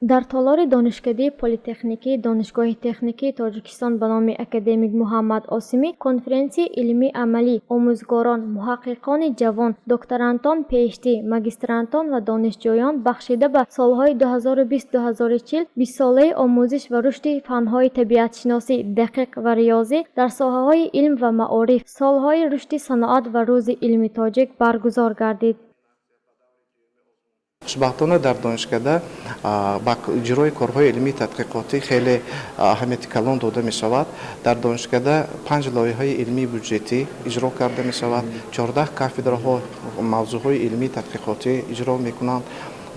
در تالار دانشکده پلی‌تکنیکی دانشگاه تکنیکی تاجیکستان به نام اکادمیک محمد عاصمی کنفرانسی علمی عملی آموزگاران، محققان جوان، دکترانتان، پی‌اچ‌دی، ماگسترانتان و دانشجویان بخشیده به سالهای 2020-2040 20 ساله آموزش و رشد فن‌های طبیعت شناسی دقیق و ریاضی در ساحه‌های علم و معارف، سالهای رشد صنعت و روز علم تاجیک برگزار گردید. خوشبختانه در دانشکده با اجرای کارهای علمی تحقیقاتی خیلی اهمیت کلان داده می شود. در دانشکده 5 لایحه علمی بودجتی اجرا کرده می شود. 14 کافدرها موضوعهای علمی تحقیقاتی اجرا می کنند.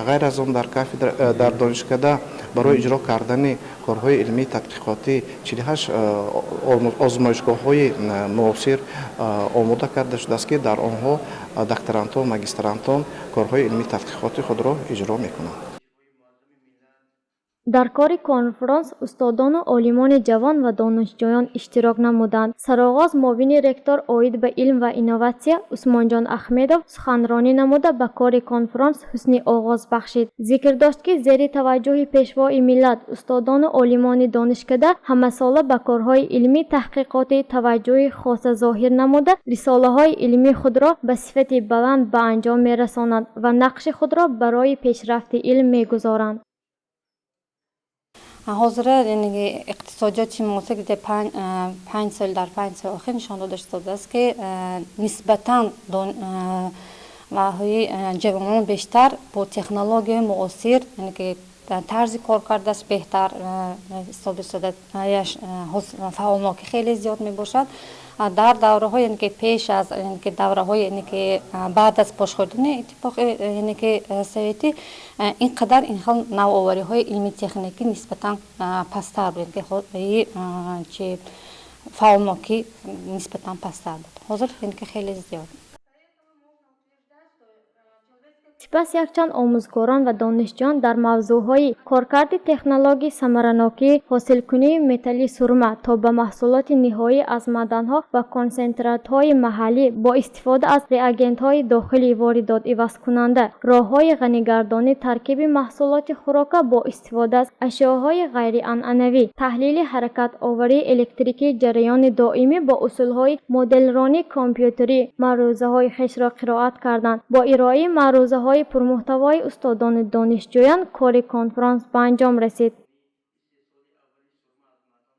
غیر از آن در دانشکده برای اجرا کردن کارهای علمی تحقیقاتی 48 آزمایشگاه‌های معاصر آماده کرده شده است که در آنها دکترانتان و ماگسترانتان کارهای علمی تحقیقاتی خود را اجرا می‌کنند. در کار کنفرانس استادان و عالمان جوان و دانشجویان اشتراک نمودند. سرآغاز معاون رکتور عاید به علم و اینواسیون عثمان جان احمدov سخنرانی نموده به کار کنفرانس حسن آغاز بخشید. ذکر داشت که زیر توجه پیشوای ملت استادان و عالمان دانشکده همه ساله به کارهای علمی تحقیقاتی توجه خاص ظاهر نموده رساله‌های علمی خود را به صفت بلند به انجام می‌رسانند و نقش خود را برای پیشرفت علم می‌گذارند. حاضر یعنی اقتصادیات معاصر که 5 سال در 5 سال آخر نشان داده شده است که نسبتاً جوانان بیشتر با تکنولوژی معاصر یعنی که طرز کار کردنش بهتر ثابت شده فعالناکی خیلی زیاد می باشد. در دوره های یعنی که پیش از یعنی که دوره های یعنی که بعد از پاشخوردن اتفاق یعنی که سویتی اینقدر این حال نوآوری های علمی تکنیکی نسبتا پستر بود که فعالناکی نسبتا پستر بود. حاضر یعنی که خیلی زیاد. سپس یکچند آموزگاران و دانشجویان در موضوعهای کارکرد تکنولوژی ثمره‌ناکی حاصلکنی متل سرمه تا به محصولات نهایی از معدن‌ها و کنسنترات‌های محلی با استفاده از ریاگنت‌های داخلی واردات عوض کننده، راه‌های غنی‌گردانی ترکیب محصولات خوراکی با استفاده از اشیاءهای غیر عنعنوی، تحلیل حرکت آوری الکتریکی جریان دائمی با اصول‌های مدل‌رانی کامپیوتری، معروضه‌های خویش را قرائت کردند. با ارائه معروضه‌های پرمحتوای استادان دانشجویان کار کنفرانس به انجام رسید.